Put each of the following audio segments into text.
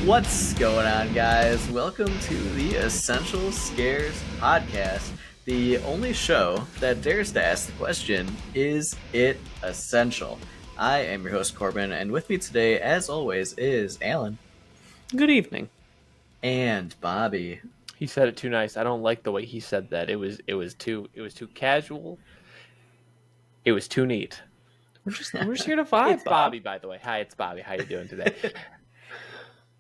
What's going on, guys? Welcome to the Essential Scares podcast, the only show that dares to ask the question, is it essential? I am your host, Corbin, and with me today, as always, is Alan. Good evening. And Bobby. He said it too nice. I don't like the way he said that. It was too casual. It was too neat. We're just here to vibe. It's Bobby, by the way. Hi, it's Bobby. How you doing today?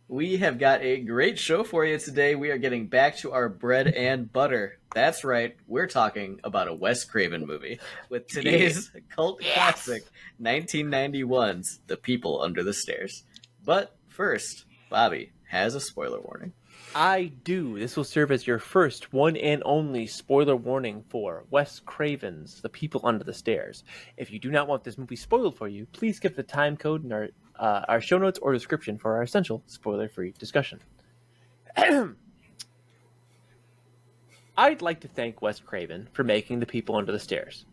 We have got a great show for you today. We are getting back to our bread and butter. That's right, we're talking about a Wes Craven movie with today's cult classic, 1991's The People Under the Stairs. But first, Bobby has a spoiler warning. I do. This will serve as your first, one and only spoiler warning for Wes Craven's The People Under the Stairs. If you do not want this movie spoiled for you, please skip the time code in our show notes or description for our essential spoiler-free discussion. I'd like to thank Wes Craven for making The People Under the Stairs.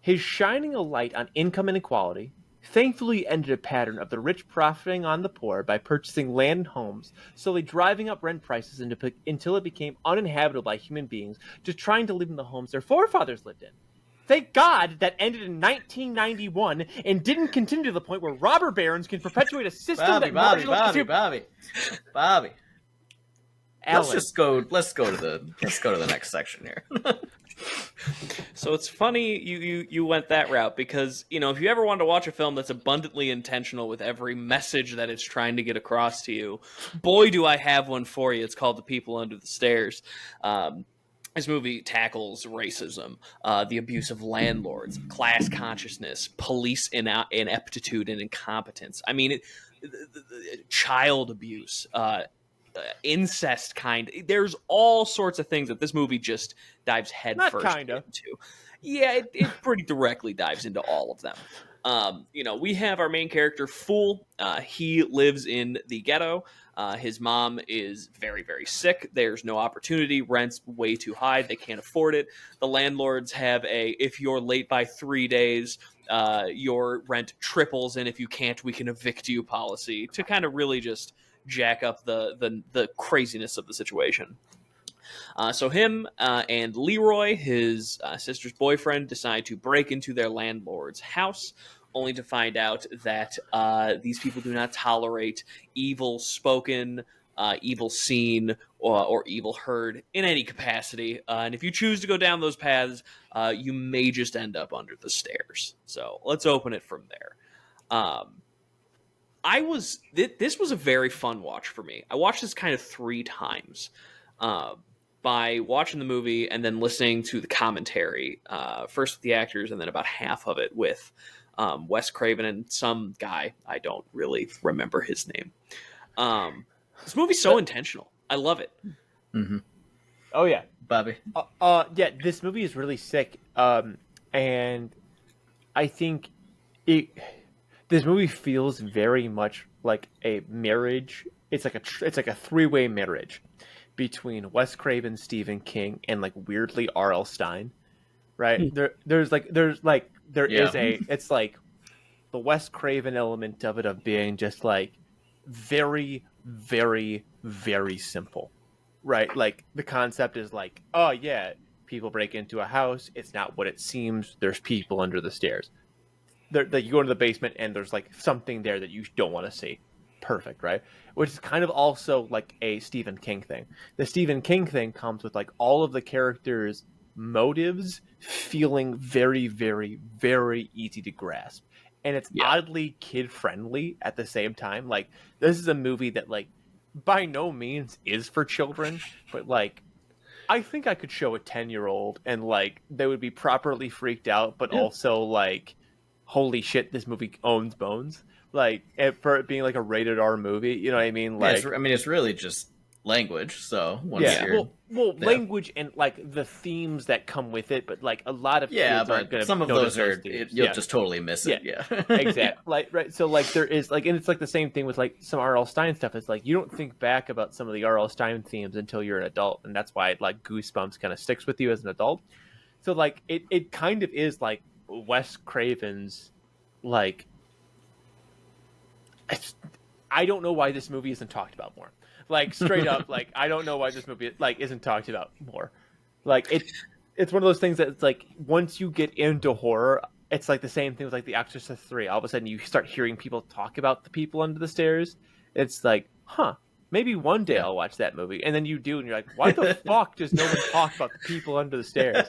His shining a light on income inequality thankfully ended a pattern of the rich profiting on the poor by purchasing land and homes, slowly driving up rent prices until it became uninhabitable by human beings just trying to live in the homes their forefathers lived in. Thank God that ended in 1991 and didn't continue to the point where robber barons can perpetuate a system Bobby. Alan. Let's go to the next section here. So it's funny you went that route because, if you ever wanted to watch a film that's abundantly intentional with every message that it's trying to get across to you, boy, do I have one for you. It's called The People Under the Stairs. This movie tackles racism, the abuse of landlords, class consciousness, police ineptitude and incompetence. I mean, child abuse, incest there's all sorts of things that this movie just dives headfirst into. Yeah, it pretty directly dives into all of them. We have our main character, Fool. He lives in the ghetto. His mom is very, very sick. There's no opportunity. Rent's way too high. They can't afford it. The landlords have if you're late by 3 days, your rent triples, and if you can't, we can evict you policy to kind of really just jack up the craziness of the situation. So him and Leroy, his sister's boyfriend, decide to break into their landlord's house, only to find out that these people do not tolerate evil spoken, evil seen, or evil heard in any capacity. And if you choose to go down those paths, you may just end up under the stairs. So let's open it from there. This was a very fun watch for me. I watched this kind of 3 times by watching the movie and then listening to the commentary, first with the actors and then about half of it with Wes Craven and some guy. I don't really remember his name. This movie's so intentional. I love it. Mm-hmm. Oh, yeah. Bobby. Yeah, this movie is really sick. And I think this movie feels very much like a marriage. It's like a 3-way marriage between Wes Craven, Stephen King, and weirdly R.L. Stine, right? It's like the Wes Craven element of it of being just very, very, very simple, right? Like the concept is oh yeah, people break into a house. It's not what it seems. There's people under the stairs. You go into the basement and there's something there that you don't want to see. Perfect, right? Which is kind of also a Stephen King thing. The Stephen King thing comes with all of the characters' motives feeling very, very, very easy to grasp. And it's oddly kid-friendly at the same time. This is a movie that by no means is for children, but I think I could show a 10-year-old and they would be properly freaked out, but also holy shit, this movie owns bones. For it being a rated R movie, you know what I mean? It's really just language. So language and the themes that come with it, but a lot of kids aren't gonna some of those are you'll just totally miss it. Yeah, exactly. Right. So there is and it's the same thing with some R.L. Stine stuff. It's you don't think back about some of the R.L. Stine themes until you're an adult, and that's why Goosebumps kind of sticks with you as an adult. So it kind of is Wes Craven's I don't know why this movie isn't talked about more. Like straight up, like I don't know why this movie like isn't talked about more. Like it's one of those things that it's like once you get into horror, it's like the same thing with like The Exorcist 3. All of a sudden you start hearing people talk about the people under the stairs. It's like, huh, maybe one day I'll watch that movie. And then you do, and you're like, why the fuck does no one talk about the people under the stairs?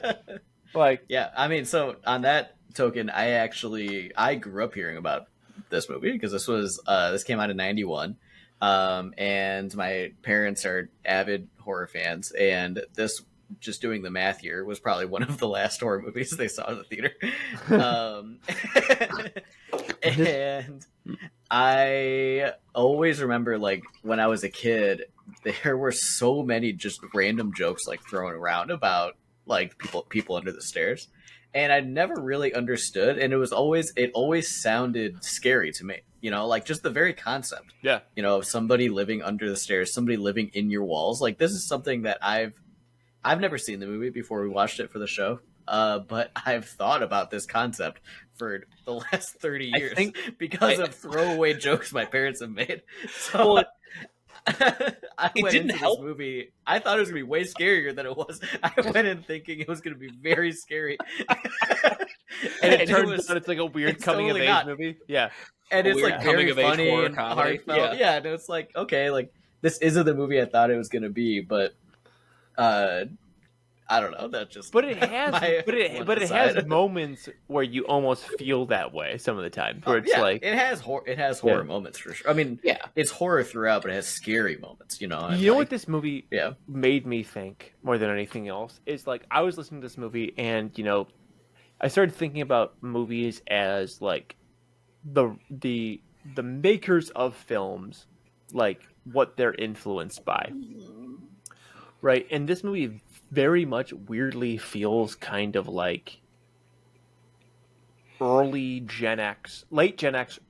Like, yeah, I mean, so on that token, I grew up hearing about this movie because this came out in '91, and my parents are avid horror fans, and this, just doing the math here, was probably one of the last horror movies they saw in the theater. And I always remember, like, when I was a kid, there were so many just random jokes like thrown around about like people under the stairs, and I never really understood, and it always sounded scary to me, you know, like just the very concept, you know, of somebody living under the stairs, somebody living in your walls. Like, this is something that I've never seen the movie before we watched it for the show, but I've thought about this concept for the last 30 years because of throwaway jokes my parents have made. So I went into this movie, I thought it was going to be way scarier than it was. I went in thinking it was going to be very scary. and it turns out it's like a weird coming of age movie. Yeah. And it's like very funny and heartfelt. Yeah, and it's like, okay, like this isn't the movie I thought it was going to be, but I don't know. That just but it has moments where you almost feel that way some of the time. Where it's like it has horror moments for sure. I mean, it's horror throughout, but it has scary moments. You know. You know what this movie made me think more than anything else is, like, I was listening to this movie and, you know, I started thinking about movies as like the makers of films, like what they're influenced by, right? And this movie very much weirdly feels kind of like late Gen X,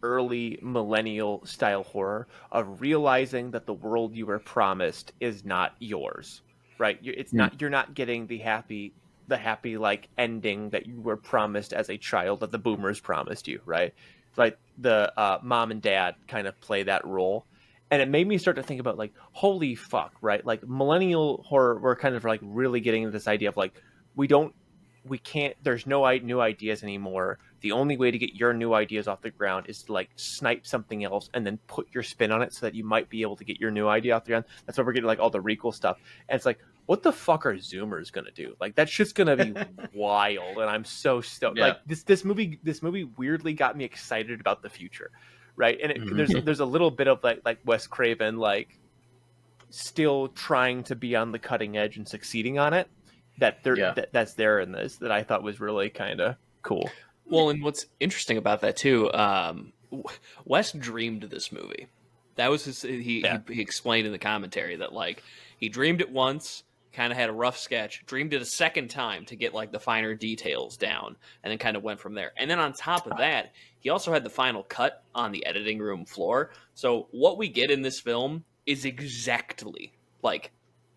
early millennial style horror of realizing that the world you were promised is not yours, right? You're not getting the happy like ending that you were promised as a child that the boomers promised you, right? Like the mom and dad kind of play that role. And it made me start to think about, like, holy fuck, right? Like, millennial horror, we're kind of like really getting into this idea of like, there's no new ideas anymore. The only way to get your new ideas off the ground is to like snipe something else and then put your spin on it so that you might be able to get your new idea off the ground. That's why we're getting like all the recall stuff. And it's like, what the fuck are Zoomers gonna do? Like, that shit's gonna be wild. And I'm so stoked. Yeah. Like this movie weirdly got me excited about the future. Right, and there's a little bit of like Wes Craven, like, still trying to be on the cutting edge and succeeding on it. That's there in this that I thought was really kind of cool. Well, and what's interesting about that too, Wes dreamed this movie. That was he explained in the commentary that, like, he dreamed it once, kind of had a rough sketch, dreamed it a second time to get like the finer details down, and then kind of went from there. And then on top of that, he also had the final cut on the editing room floor. So what we get in this film is exactly like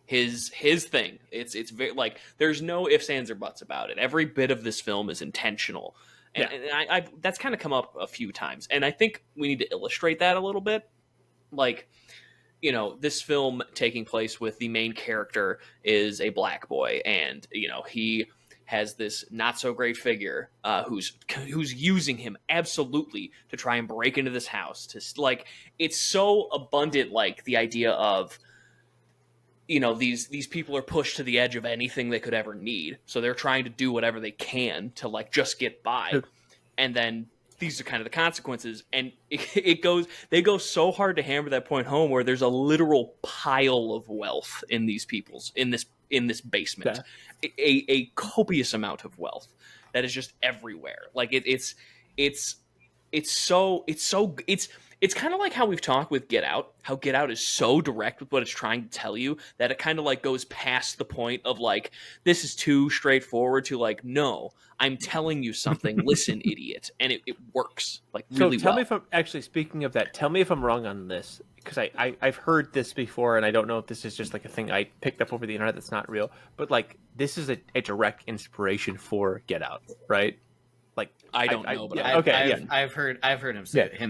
his thing. It's very, like, there's no ifs, ands, or buts about it. Every bit of this film is intentional. And I that's kind of come up a few times. And I think we need to illustrate that a little bit. Like, you know, this film taking place with the main character is a black boy, and, you know, he has this not so great figure who's using him absolutely to try and break into this house. To, like, it's so abundant, like the idea of, you know, these people are pushed to the edge of anything they could ever need, so they're trying to do whatever they can to, like, just get by, and then these are kind of the consequences. And they go so hard to hammer that point home, where there's a literal pile of wealth in these people's in this basement, a copious amount of wealth that is just everywhere. Like, it's kind of like how we've talked with Get Out, how Get Out is so direct with what it's trying to tell you that it kind of like goes past the point of like, this is too straightforward to like, no, I'm telling you something, listen, idiot. And it works like really well. So tell me if I'm actually, speaking of that, tell me if I'm wrong on this, because I've heard this before, and I don't know if this is just like a thing I picked up over the internet that's not real, but like, this is a direct inspiration for Get Out, right? Like I don't know, but I've heard him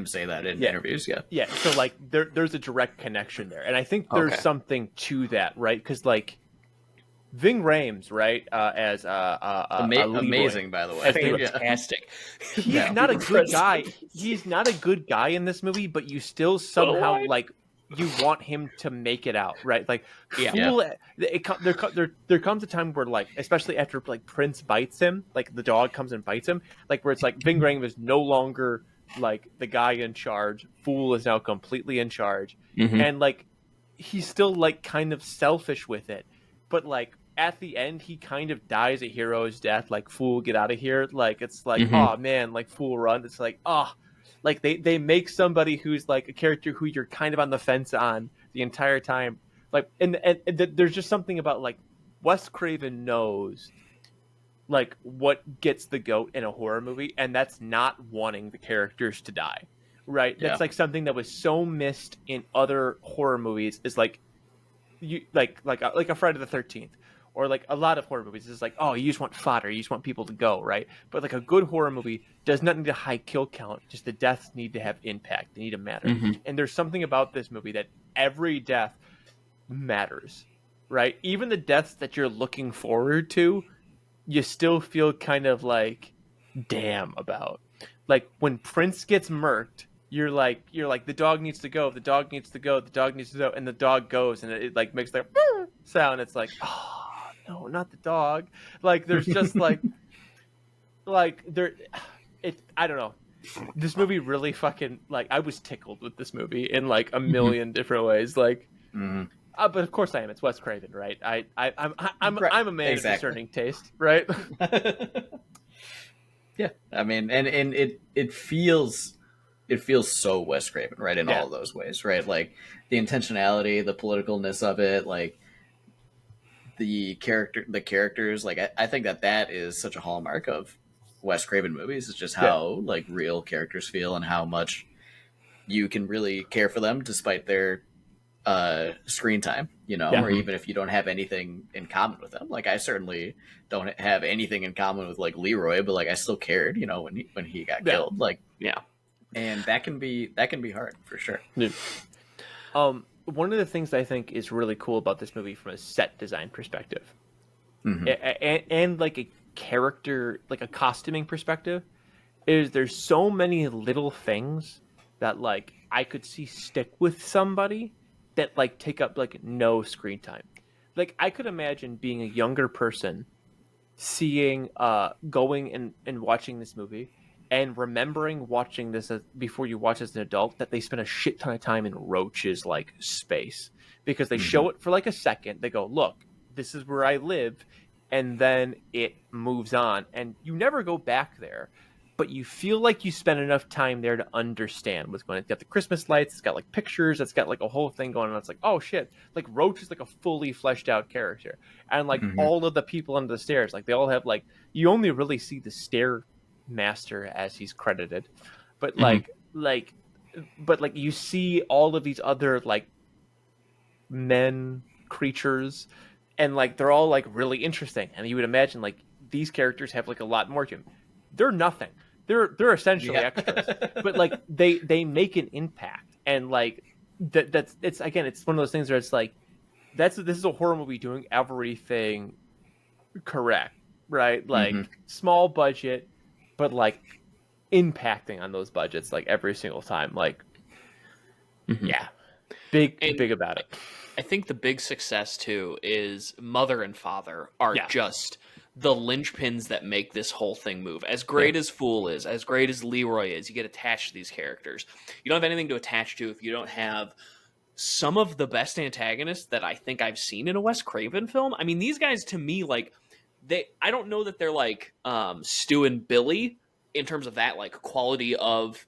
say that in interviews. Yeah, yeah. So like there's a direct connection there, and I think there's something to that, right? Because like Ving Rhames, right, as amazing, by the way, fantastic. He's not a good guy. He's not a good guy in this movie, but you still somehow like you want him to make it out, right? Like, there comes a time where, like, especially after like Prince bites him, like the dog comes and bites him, like where it's like Ving Rhames is no longer like the guy in charge. Fool is now completely in charge, and like he's still like kind of selfish with it, but like at the end he kind of dies a hero's death. Like, Fool, get out of here. Like, it's like, oh man, like, Fool, run. It's like, oh. Like they make somebody who's like a character who you're kind of on the fence on the entire time. Like, and there's just something about like Wes Craven knows like what gets the goat in a horror movie, and that's not wanting the characters to die, right? That's like something that was so missed in other horror movies. Is like you like a Friday the 13th. Or like a lot of horror movies, it's like, oh, you just want fodder, you just want people to go, right? But like a good horror movie does not need a high kill count. Just the deaths need to have impact. They need to matter. And there's something about this movie that every death matters, right? Even the deaths that you're looking forward to, you still feel kind of like, damn about. Like when Prince gets murked, you're like the dog needs to go, the dog needs to go, the dog needs to go, and the dog goes, and it like makes that sound. It's like, oh. No, not the dog. Like, there's just like there. I don't know. This movie really fucking like I was tickled with this movie in like a million different ways. Like, but of course I am. It's Wes Craven, right? I'm a man of discerning taste, right? Yeah, I mean, and it feels so Wes Craven, right? In all of those ways, right? Like the intentionality, the politicalness of it, like. The characters, like I think that is such a hallmark of Wes Craven movies. It's just how like real characters feel and how much you can really care for them despite their screen time, you know, or even if you don't have anything in common with them. Like I certainly don't have anything in common with like Leroy, but like I still cared, you know, when he got killed. Like and that can be hard for sure. One of the things I think is really cool about this movie from a set design perspective, and like a character, like a costuming perspective, is there's so many little things that like I could see stick with somebody that like take up like no screen time. Like I could imagine being a younger person seeing going and watching this movie and remembering watching this before you watch as an adult that they spend a shit ton of time in Roach's like space because they show it for like a second. They go, look, this is where I live. And then it moves on and you never go back there, but you feel like you spend enough time there to understand what's going on. It's got the Christmas lights. It's got like pictures. It's got like a whole thing going on. It's like, oh shit. Like Roach is like a fully fleshed out character. And like all of the people under the stairs, like they all have like, you only really see the stair master as he's credited, but like you see all of these other like men creatures and like they're all like really interesting and you would imagine like these characters have like a lot more to them. They're nothing, they're essentially extras, but like they make an impact and like that's it's again it's one of those things where it's like this is a horror movie doing everything correct, right? Like small budget but like impacting on those budgets like every single time, like big about it. I think the big success too is mother and father are just the linchpins that make this whole thing move. As great as Fool is, as great as Leroy is, you get attached to these characters. You don't have anything to attach to if you don't have some of the best antagonists that I think I've seen in a Wes Craven film. I mean, these guys to me, like, I don't know that they're like Stu and Billy in terms of that like quality of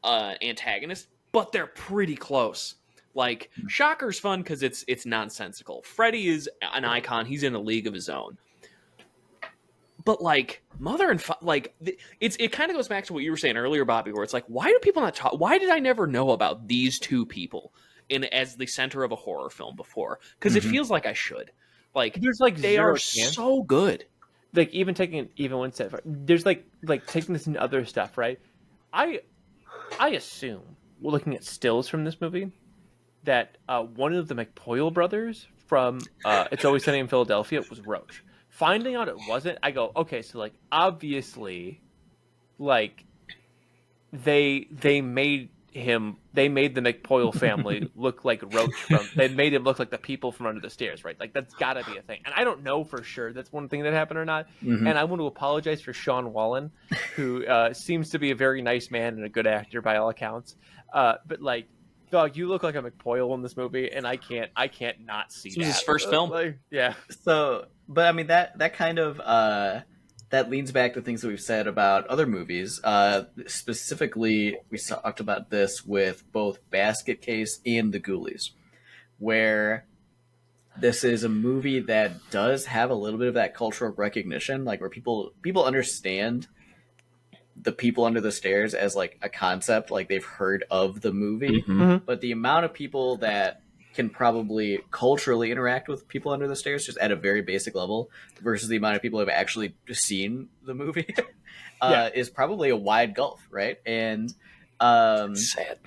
antagonist, but they're pretty close. Like Shocker's fun because it's nonsensical. Freddy is an icon; he's in a league of his own. But like Mother and like it kind of goes back to what you were saying earlier, Bobby, where it's like, why do people not talk? Why did I never know about these two people as the center of a horror film before? Because it feels like I should. Like there's like they are so good. like even taking even one step, there's like taking this into other stuff, right? I assume we're looking at stills from this movie that one of the McPoyle brothers from It's Always Sunny in Philadelphia was Roach. Finding out it wasn't, I go, okay, so like obviously, like they made the McPoyle family look like Roach they made him look like the people from under the stairs, right? Like that's gotta be a thing. And I don't know for sure that's one thing that happened or not. Mm-hmm. And I want to apologize for Sean Wallen, who seems to be a very nice man and a good actor by all accounts. But like, dog, you look like a McPoyle in this movie, and I can't not see This was that. his first film. Like, yeah. So, but I mean that kind of that leans back to things that we've said about other movies. Specifically, we talked about this with both Basket Case and The Ghoulies, where this is a movie that does have a little bit of that cultural recognition, like where people understand the people under the stairs as like a concept, like they've heard of the movie, but the amount of people that can probably culturally interact with people under the stairs just at a very basic level versus the amount of people who have actually seen the movie is probably a wide gulf, right? And sad.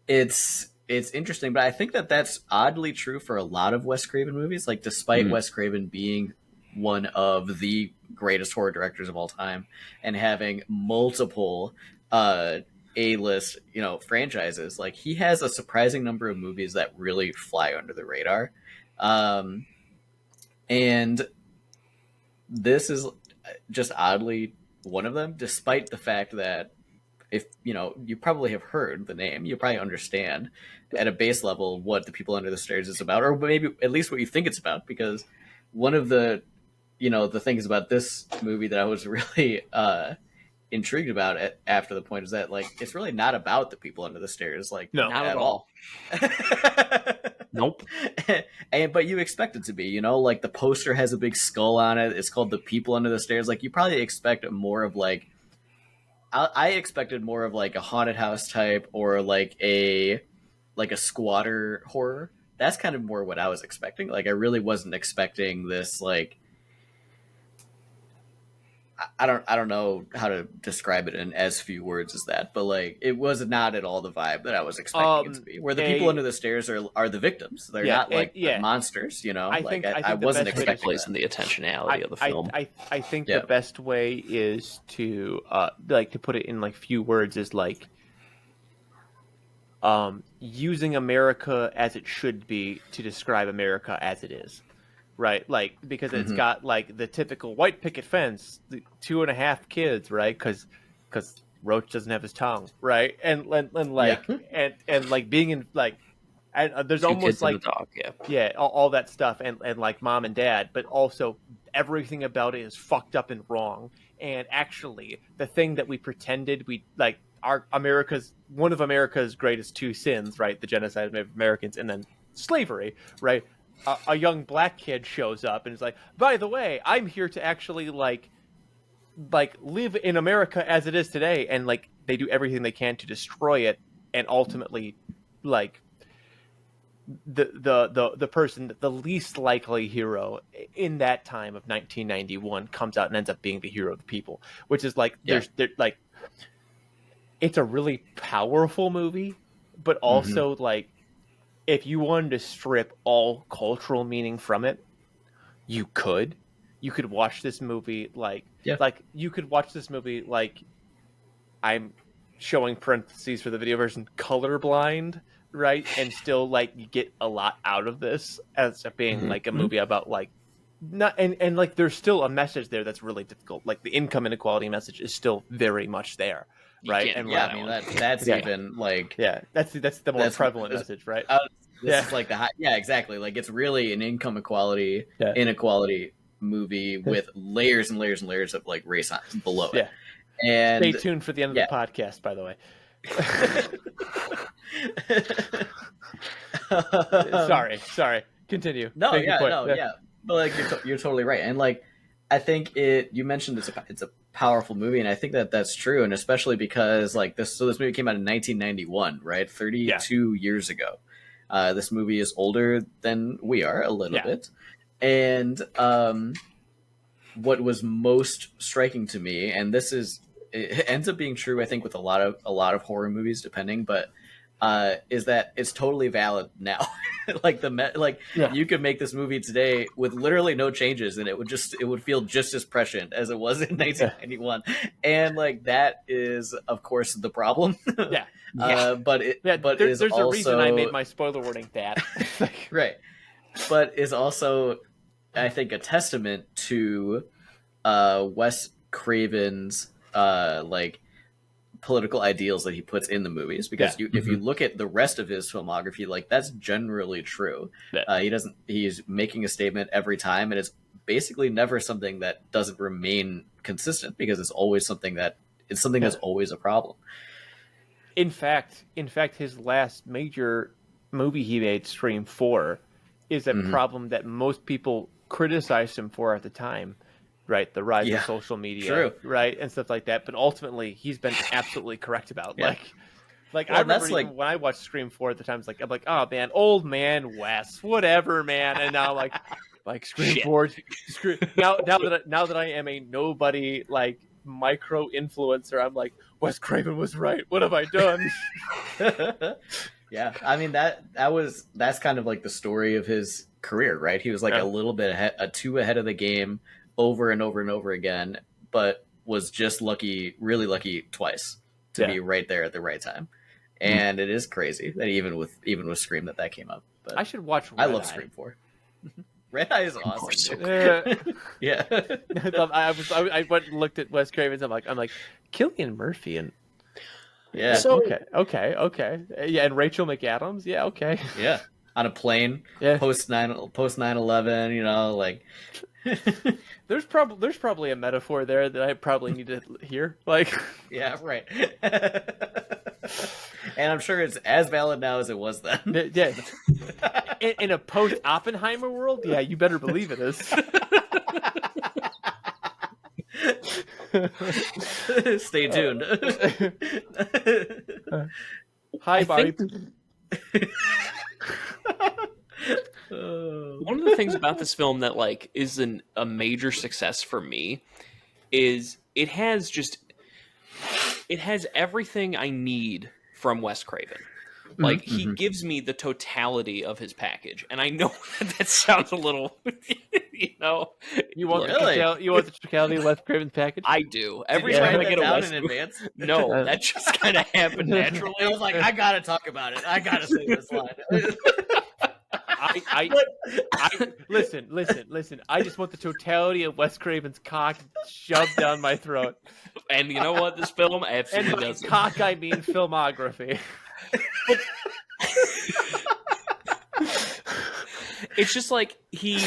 It's interesting, but I think that that's oddly true for a lot of Wes Craven movies. Like, despite Wes Craven being one of the greatest horror directors of all time and having multiple A-list, franchises, like he has a surprising number of movies that really fly under the radar. And this is just oddly one of them, despite the fact that if you probably have heard the name, you probably understand at a base level what The People Under the Stairs is about, or maybe at least what you think it's about, because one of the the things about this movie that I was really intrigued about after the point is that like it's really not about the people under the stairs, like no, not at all. Nope. But you expect it to be, like the poster has a big skull on it. It's called The People Under the Stairs. Like you probably expect more of like I expected more of like a haunted house type or like a squatter horror. That's kind of more what I was expecting. Like I really wasn't expecting this like I don't know how to describe it in as few words as that, but like it was not at all the vibe that I was expecting it to be. Where the people under the stairs are the victims. They're not like the monsters, I wasn't expecting place in the intentionality of the film. I think the best way is to to put it in like few words is like using America as it should be to describe America as it is. Right, like because it's got like the typical white picket fence, the 2.5 kids, right? Because Roach doesn't have his tongue, right? And like and like being in like, and there's 2 almost kids like and a dog, all that stuff, and like mom and dad, but also everything about it is fucked up and wrong. And actually, the thing that we pretended we like one of America's greatest 2 sins, right? The genocide of Americans, and then slavery, right? A young black kid shows up and is like, by the way, I'm here to actually like live in America as it is today, and like they do everything they can to destroy it, and ultimately like the person, the least likely hero in that time of 1991 comes out and ends up being the hero of the people, which is like there's like it's a really powerful movie, but also like if you wanted to strip all cultural meaning from it, you could watch this movie like you could watch this movie like I'm showing parentheses for the video version colorblind, right? And still like you get a lot out of this as being like a movie about like not and like there's still a message there that's really difficult. Like the income inequality message is still very much there. Right, and I mean that's even like that's the more prevalent message, right? This is like the exactly. Like it's really an income inequality movie with layers and layers and layers of like race below it. And stay tuned for the end of the podcast, by the way. Sorry. Continue. No, but like you're totally right, and like I think you mentioned it's a powerful movie, and I think that that's true, and especially because like this movie came out in 1991, right? 32 years ago. This movie is older than we are a little bit, and what was most striking to me, and it ends up being true, I think, with a lot of horror movies, depending, but is that it's totally valid now. Yeah. You could make this movie today with literally no changes, and it would feel just as prescient as it was in 1991, and like that is, of course, the problem. Yeah. There's a also, reason I made my spoiler warning that. right, but is also, I think, a testament to Wes Craven's like political ideals that he puts in the movies, because if you look at the rest of his filmography, like that's generally true. Yeah. He's making a statement every time, and it's basically never something that doesn't remain consistent, because it's something that's always a problem. In fact, his last major movie he made, Scream 4, is a problem that most people criticized him for at the time. Right, the rise of social media, right, and stuff like that. But ultimately, he's been absolutely correct about. Yeah. Like I remember when I watched Scream 4 at the time, I'm like, oh man, old man Wes, whatever, man. And now like Scream 4, now that I am a nobody like micro influencer, I'm like, Wes Craven was right. What have I done? Yeah, I mean that's kind of like the story of his career, right? He was like a little bit ahead of the game over and over and over again, but was just really lucky twice to be right there at the right time. And it is crazy that even with Scream that came up. But I should watch Red I love Eye. Scream 4. Red Eye is awesome. Yeah. I went and looked at Wes Craven's. I'm like Cillian Murphy and so okay. Yeah, and Rachel McAdams. Yeah, okay. Yeah, on a plane. Yeah. Post 9/11. You know, like. There's probably a metaphor there that I probably need to hear. Like, yeah, right. And I'm sure it's as valid now as it was then. Yeah. In a post Oppenheimer world, yeah, you better believe it is. Stay tuned. Hi, Bobby. One of the things about this film that like is a major success for me is it has everything I need from Wes Craven. Like he gives me the totality of his package, and I know that sounds a little, you know. You want the totality of Wes Craven's package? I do. Every time I get a Wes in advance. No, that just kind of happened naturally. I was like, I gotta talk about it. I gotta say this line. Listen. I just want the totality of Wes Craven's cock shoved down my throat. And you know what? This film absolutely and by doesn't. Cock, I mean filmography. It's just like he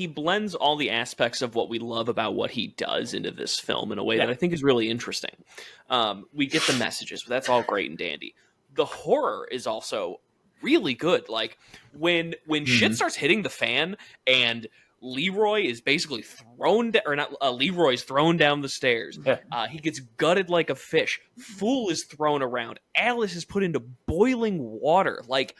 blends all the aspects of what we love about what he does into this film in a way that I think is really interesting. We get the messages, but that's all great and dandy. The horror is also really good. Like when shit starts hitting the fan and Leroy is basically Leroy's thrown down the stairs. Yeah. He gets gutted like a fish. Fool is thrown around. Alice is put into boiling water. Like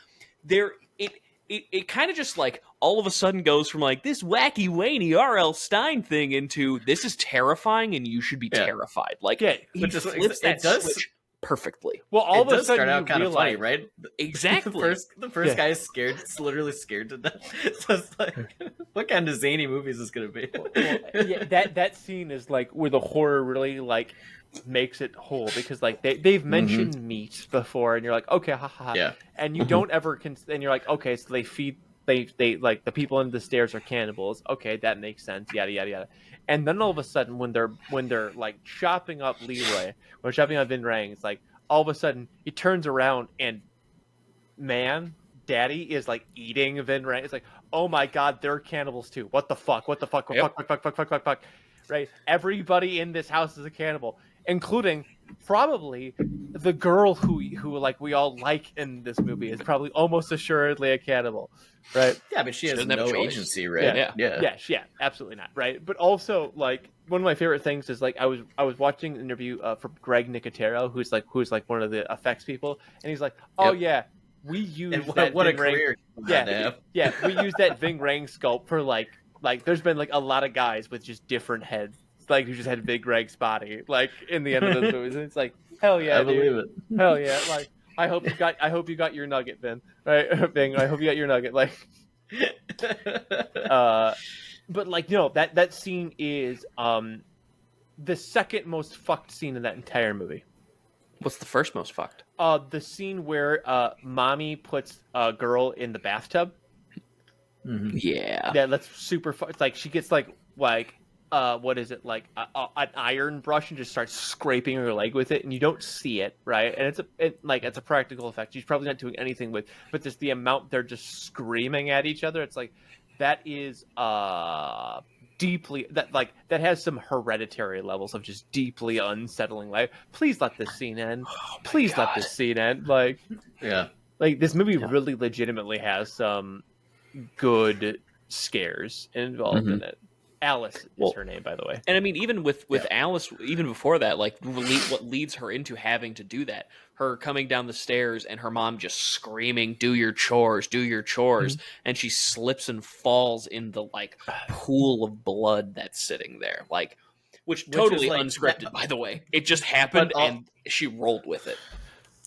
it kind of just like all of a sudden goes from like this wacky Wayne R.L. Stein thing into this is terrifying and you should be terrified. Like he flips that switch perfectly. Well, all of a sudden start out kind of funny, right? Exactly. The first guy is scared. It's literally scared to death. So it's like, what kind of zany movie is this going to be? That scene is like where the horror really like makes it whole, because like they've mentioned meat before, and you're like, okay, haha, and you don't ever and you're like, okay, so they like the people under the stairs are cannibals. Okay, that makes sense. Yada yada yada. And then all of a sudden, when they're like chopping up Leroy or chopping up Vin Rang, it's like all of a sudden he turns around and Daddy is like eating Vin Rang. It's like, oh my god, they're cannibals too. What the fuck? Fuck. Right? Everybody in this house is a cannibal, including probably the girl who like we all like in this movie is probably almost assuredly a cannibal, right? Yeah, but she has no agency, right? Yeah, absolutely not, right? But also, like, one of my favorite things is like I was watching an interview from Greg Nicotero, who's like one of the effects people, and he's like, oh yeah, we use what a career. We use that Ving Rang sculpt for like like there's been like a lot of guys with just different heads, like who just had Big Greg's body, like in the end of those movies, and it's like hell yeah, I believe dude. it. Hell yeah, like I hope you got your nugget, Ben. Right, Bing. I hope you got your nugget. Like, but like that scene is the second most fucked scene in that entire movie. What's the first most fucked? The scene where mommy puts a girl in the bathtub. Mhm. Yeah. Yeah, that's super fun. It's like she gets like what is it, like an iron brush and just starts scraping her leg with it, and you don't see it, right? And it's a practical effect. She's probably not doing anything with, but just the amount they're just screaming at each other. It's like that is deeply that has some hereditary levels of just deeply unsettling. Like, please let this scene end. Please let this scene end. Like, Yeah. like this movie really legitimately has some good scares involved in it. Alice is her name, by the way. And I mean, even with Alice, even before that, like what leads her into having to do that, her coming down the stairs and her mom just screaming, do your chores, and she slips and falls in the like pool of blood that's sitting there, like, which totally like, unscripted, by the way. It just happened, and she rolled with it.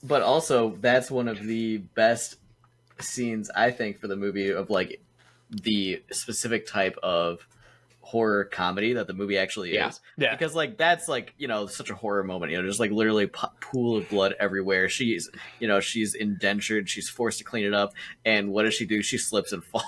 But also, that's one of the best scenes, I think, for the movie, of like the specific type of horror comedy that the movie actually is. Yeah. Because like that's like, such a horror moment, just like literally pool of blood everywhere. She's indentured, she's forced to clean it up, and what does she do? She slips and falls.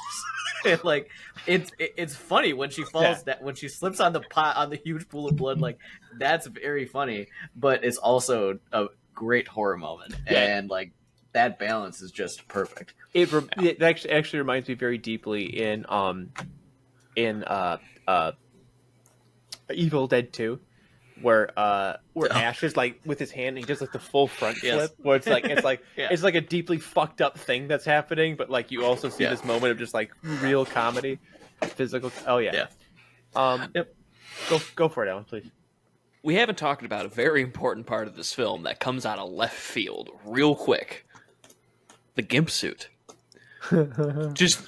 And like it's funny when she falls, that when she slips on the huge pool of blood, like that's very funny, but it's also a great horror moment. And like that balance is just perfect. It actually reminds me very deeply in Evil Dead 2, where Ash is like with his hand, and he does like the full front flip, where it's like it's like a deeply fucked up thing that's happening, but like you also see this moment of just like real comedy, physical. Oh yeah. Go for it, Alan, please. We haven't talked about a very important part of this film that comes out of left field real quick. The gimp suit. Just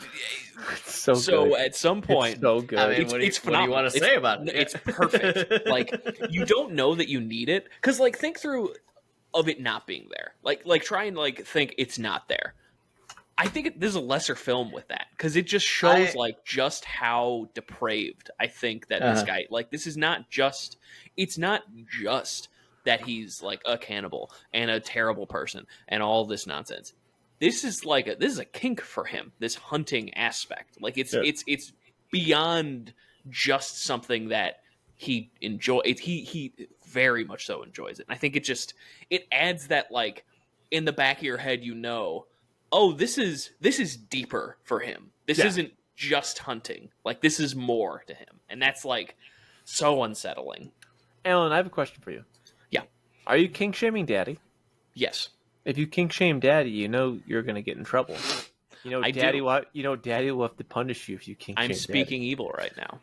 so at some point, it's so good. I mean, it's what do you want to say about it? It's perfect. Like, you don't know that you need it, because like think through of it not being there. Like try and like think it's not there. I think this is a lesser film with that, because it just shows like just how depraved I think that this guy, like, this is not just, it's not just that he's like a cannibal and a terrible person and all this nonsense. This is like this is a kink for him, this hunting aspect. Like it's beyond just something that he enjoys. He very much so enjoys it. And I think it adds that, like, in the back of your head, oh, this is deeper for him. This isn't just hunting. Like, this is more to him. And that's like so unsettling. Alan, I have a question for you. Yeah. Are you kink shaming Daddy? Yes. If you kink shame Daddy, you're going to get in trouble. Daddy will have to punish you if you kink shame Daddy. I'm speaking evil right now.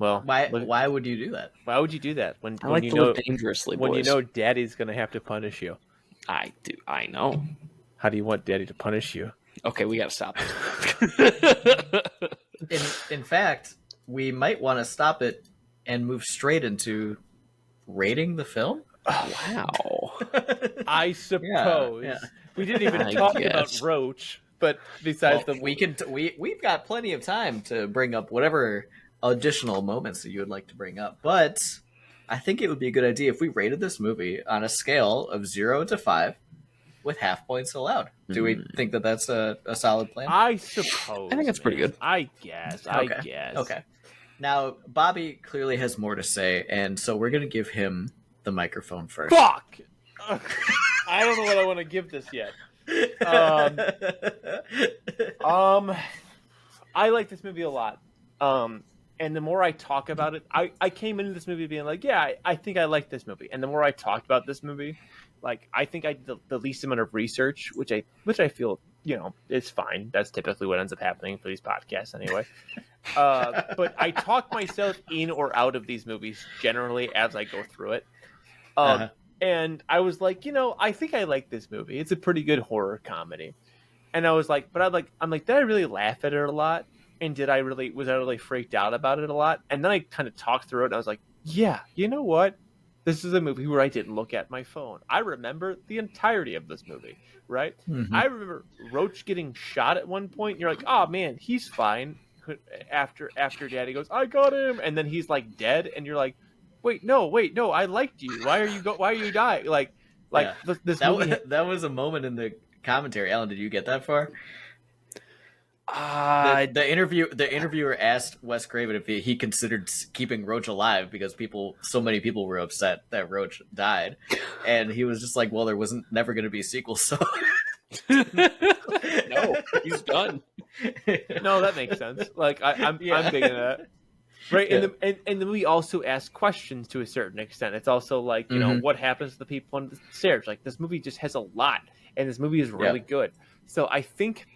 Well, why would you do that? Why would you do that when I like you to live dangerously, when boys. you know Daddy's going to have to punish you? I do. I know. How do you want Daddy to punish you? Okay, we got to stop this. In fact, we might want to stop it and move straight into rating the film. Oh, wow. I suppose. Yeah. We didn't even talk about Roach, but besides we've got plenty of time to bring up whatever additional moments that you would like to bring up. But I think it would be a good idea if we rated this movie on a scale of 0 to 5 with half points allowed. Do we think that that's a solid plan? I suppose. I think that's pretty good. I guess. Okay. Now, Bobby clearly has more to say, and so we're going to give him the microphone first. Fuck! I don't know what I want to give this yet. I like this movie a lot. And the more I talk about it, I came into this movie being like, yeah, I think I like this movie. And the more I talked about this movie, like, I think I did the least amount of research, which I feel, it's fine. That's typically what ends up happening for these podcasts anyway. But I talk myself in or out of these movies generally as I go through it. And I was like, I think I like this movie. It's a pretty good horror comedy. And I was like, but I'm like, did I really laugh at it a lot? And was I really freaked out about it a lot? And then I kind of talked through it and I was like, yeah, you know what? This is a movie where I didn't look at my phone. I remember the entirety of this movie, right? Mm-hmm. I remember Roach getting shot at one point. And you're like, oh man, he's fine. After Daddy goes, I got him, and then he's like dead, and you're like, wait, no, I liked you. Why are you dying? Like Yeah. this movie. That was a moment in the commentary. Alan, did you get that far? The interviewer asked Wes Craven if he considered keeping Roach alive because so many people were upset that Roach died, and he was just like, "Well, there wasn't never going to be a sequel, so No, he's done." No, that makes sense. Like I'm big into that, right? Yeah. And the movie also asks questions to a certain extent. It's also like you know what happens to the people on the stairs. Like this movie just has a lot, and this movie is really good. So I think,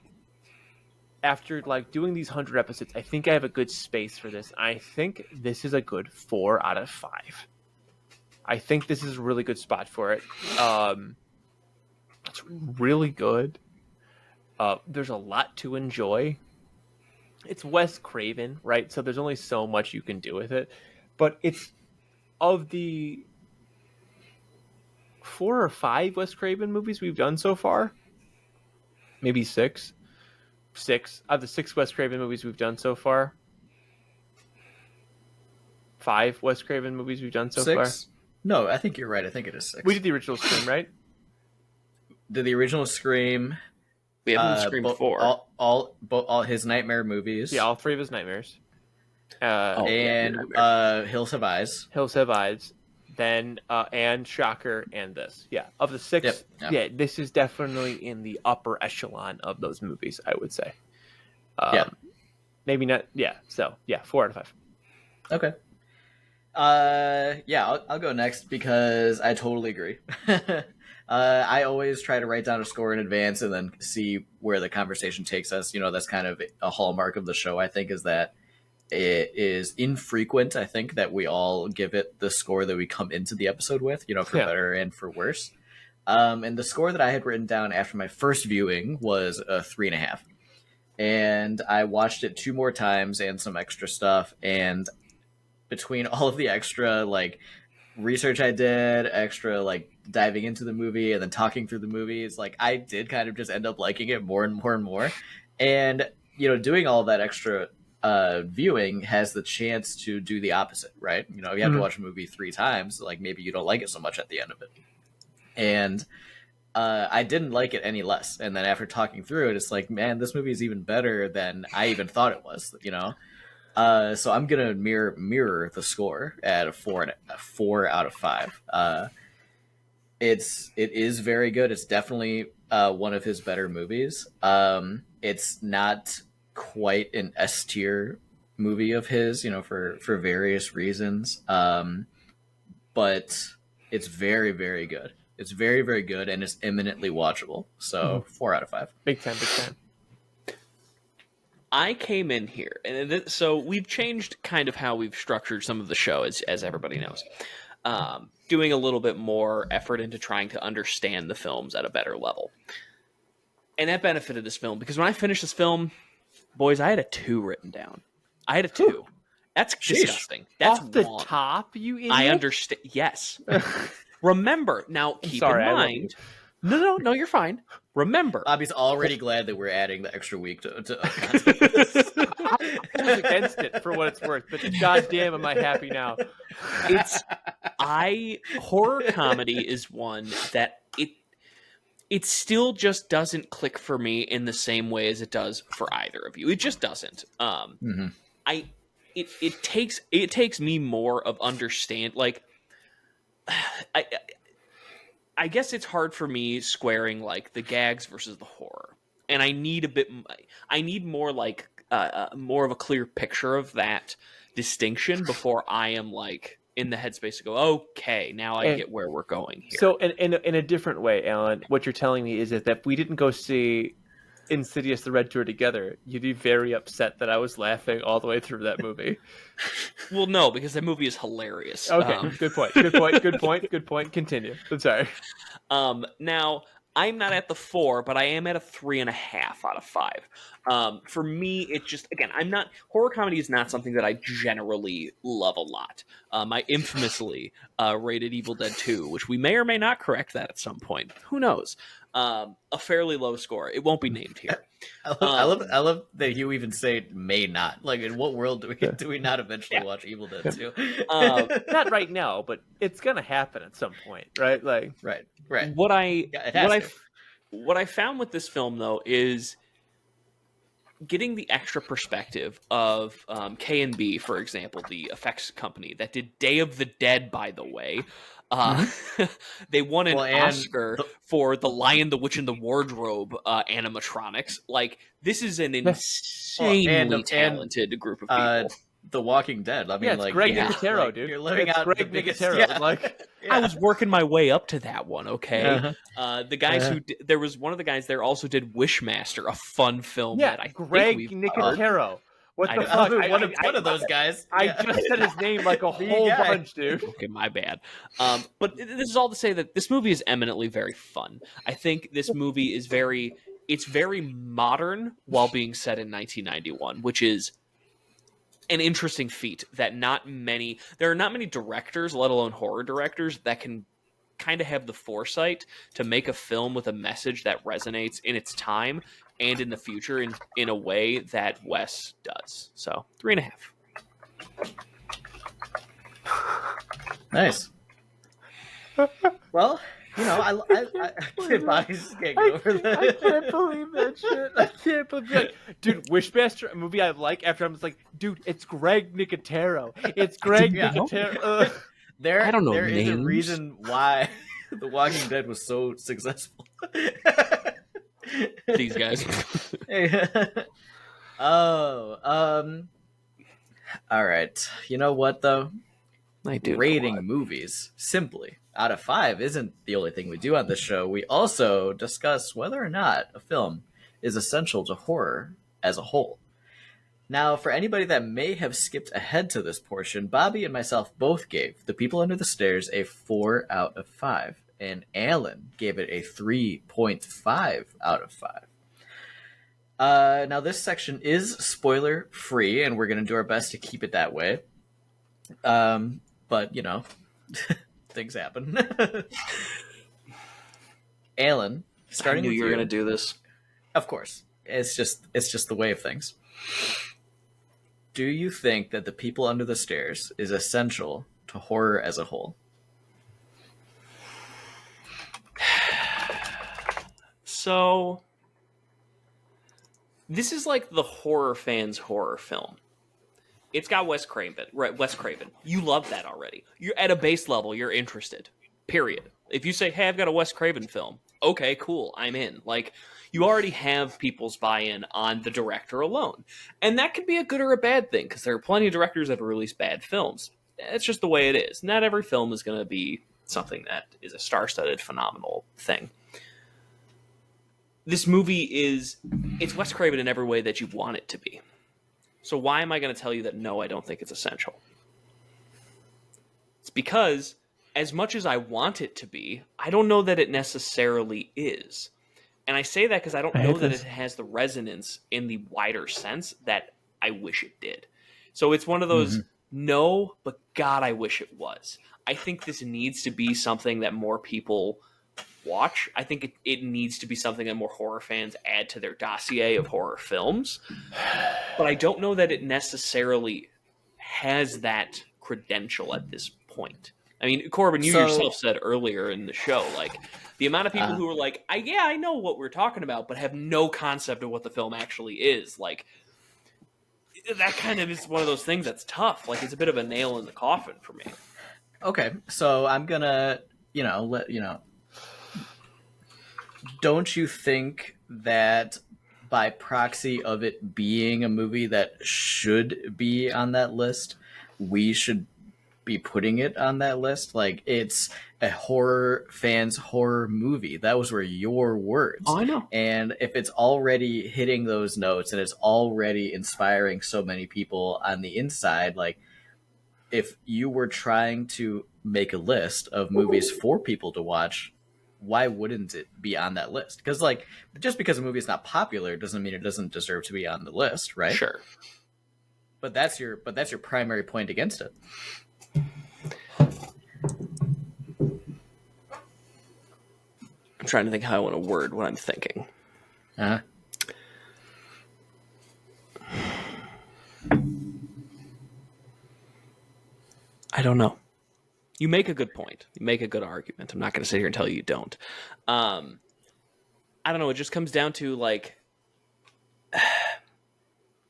after like doing these 100 episodes, I think I have a good space for this. I think this is a good 4 out of 5. I think this is a really good spot for it. It's really good. There's a lot to enjoy. It's Wes Craven, right? So there's only so much you can do with it. But it's of the 4 or 5 Wes Craven movies we've done so far, maybe 6. 6 of the 6 Wes Craven movies we've done so far. 5 Wes Craven movies we've done so 6? far. No, I think you're right. I think it is 6. We did the original Scream, right? Did the original Scream. We haven't Scream 4. All his nightmare movies. Yeah, all 3 of his nightmares. Hills Have Eyes. Hills Have Eyes. Then and Shocker and this. Yeah, of the 6, yeah, this is definitely in the upper echelon of those movies, I would say. Maybe not. Yeah, so yeah, 4 out of 5. Okay. I'll go next because I totally agree. I always try to write down a score in advance and then see where the conversation takes us. You know, that's kind of a hallmark of the show, I think, is that it is infrequent, I think, that we all give it the score that we come into the episode with, you know, for better and for worse. And the score that I had written down after my first viewing was a 3.5. And I watched it 2 more times and some extra stuff. And between all of the extra, like, research I did, extra, like, diving into the movie and then talking through the movies, like, I did kind of just end up liking it more and more and more. And, you know, doing all of that extra viewing has the chance to do the opposite, right? You know, you have to watch a movie 3 times, like maybe you don't like it so much at the end of it. And I didn't like it any less. And then after talking through it, it's like, man, this movie is even better than I even thought it was, you know? So I'm gonna mirror the score at a 4 out of 5. It is very good. It's definitely one of his better movies. It's not quite an S tier movie of his, you know, for various reasons. But it's very, very good. It's very, very good, and it's eminently watchable. So 4 out of 5. Big time. I came in here, and so we've changed kind of how we've structured some of the show, as everybody knows. Doing a little bit more effort into trying to understand the films at a better level. And that benefited this film, because when I finished this film, boys, I had a 2 written down. I had a 2. Ooh. That's disgusting. That's off the wrong. Top, you idiot. I understand. Yes. Remember, now keep in mind. No, you're fine. Remember, Bobby's already glad that we're adding the extra week to I was against it for what it's worth, but goddamn, am I happy now? Horror comedy is one that it still just doesn't click for me in the same way as it does for either of you. It just doesn't. It takes me more of understand, like, I guess it's hard for me squaring like the gags versus the horror, and I need more like more of a clear picture of that distinction before I am like in the headspace to go, okay, now I get where we're going here. So in a different way, Alan, what you're telling me is that if we didn't go see Insidious the Red Tour together, you'd be very upset that I was laughing all the way through that movie. Well, no, because that movie is hilarious. Okay, good point. Continue. I'm sorry. Now, I'm not at the 4, but I am at a 3.5 out of 5. For me, it just, again, horror comedy is not something that I generally love a lot. I infamously rated Evil Dead 2, which we may or may not correct that at some point. Who knows? A fairly low score. It won't be named here. I love that you even say may not. Like, in what world do we not eventually watch Evil Dead 2? Not right now, but it's gonna happen at some point, right? Like, right. What It has to. what I found with this film, though, is getting the extra perspective of K&B, for example, the effects company that did Day of the Dead, by the way. They won an Oscar for The Lion, the Witch, and the Wardrobe animatronics. Like, this is an insanely talented group of people. The Walking Dead. I mean, it's Greg Nicotero, like, dude. You're living out Greg the biggest. Nicotero. Like, I was working my way up to that one. Okay, the guys who there was one of the guys there also did Wishmaster, a fun film that I Greg think Nicotero. What the fuck? One of those guys. I just said his name like a whole bunch, dude. Okay, my bad. But this is all to say that this movie is eminently very fun. I think this movie is very modern while being set in 1991, which is an interesting feat that there are not many directors, let alone horror directors, that can kind of have the foresight to make a film with a message that resonates in its time and in the future in a way that Wes does. So 3.5. Nice. Well, I Bobby's getting over that. I can't believe that shit. I can't believe it. Dude, Wishmaster, a movie I like, after I'm just like, dude, it's Greg Nicotero. It's Greg Nicotero. I don't know There names. is a reason why The Walking Dead was so successful. These guys. All right. You know what, though? I do. Rating movies simply out of 5 isn't the only thing we do on this show. We also discuss whether or not a film is essential to horror as a whole. Now, for anybody that may have skipped ahead to this portion, Bobby and myself both gave The People Under the Stairs a 4 out of 5, and Alan gave it a 3.5 out of 5. Now, this section is spoiler free, and we're going to do our best to keep it that way. But, things happen. Alan, starting with you were going to do this. Of course. It's just the way of things. Do you think that The People Under the Stairs is essential to horror as a whole? So, this is like the horror fan's horror film. It's got Wes Craven, right? Wes Craven. You love that already. You're at a base level. You're interested. Period. If you say, "Hey, I've got a Wes Craven film," okay, cool, I'm in. Like, you already have people's buy-in on the director alone, and that could be a good or a bad thing because there are plenty of directors that have released bad films. It's just the way it is. Not every film is going to be something that is a star-studded, phenomenal thing. This movie it's Wes Craven in every way that you want it to be. So why am I going to tell you that no, I don't think it's essential? It's because, as much as I want it to be, I don't know that it necessarily is. And I say that because I don't know that it has the resonance in the wider sense that I wish it did. So it's one of those, no, but God, I wish it was. I think this needs to be something that more people watch. I think it needs to be something that more horror fans add to their dossier of horror films. But I don't know that it necessarily has that credential at this point. I mean, Corbin, you yourself said earlier in the show, like, the amount of people who are like, I know what we're talking about, but have no concept of what the film actually is. Like, that kind of is one of those things that's tough. Like, it's a bit of a nail in the coffin for me. Okay, so I'm gonna, don't you think that by proxy of it being a movie that should be on that list, we should be putting it on that list? Like, it's a horror fan's horror movie. That was were your words. Oh, I know. And if it's already hitting those notes and it's already inspiring so many people on the inside, like, if you were trying to make a list of movies for people to watch, why wouldn't it be on that list? Because like just because a movie is not popular doesn't mean it doesn't deserve to be on the list, right? Sure. But that's your primary point against it. I'm trying to think how I want to word what I'm thinking. Uh-huh. I don't know. You make a good point. You make a good argument. I'm not going to sit here and tell you don't. I don't know. It just comes down to like,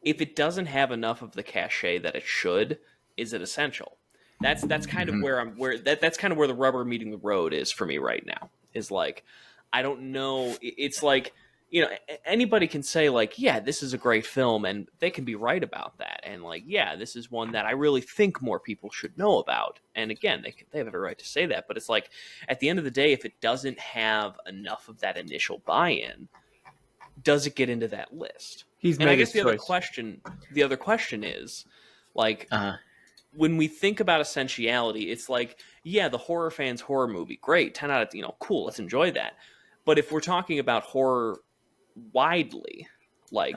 if it doesn't have enough of the cachet that it should, is it essential? That's kind of that's kind of where the rubber meeting the road is for me right now. Is like, I don't know. It's like, you know, anybody can say like, yeah, this is a great film, and they can be right about that. And like, yeah, this is one that I really think more people should know about. And again, they have every right to say that. But it's like, at the end of the day, if it doesn't have enough of that initial buy-in, does it get into that list? And I guess the other question is like, when we think about essentiality, it's like, yeah, the horror fan's horror movie, great, 10 out of, you know, cool, let's enjoy that. But if we're talking about horror widely, like,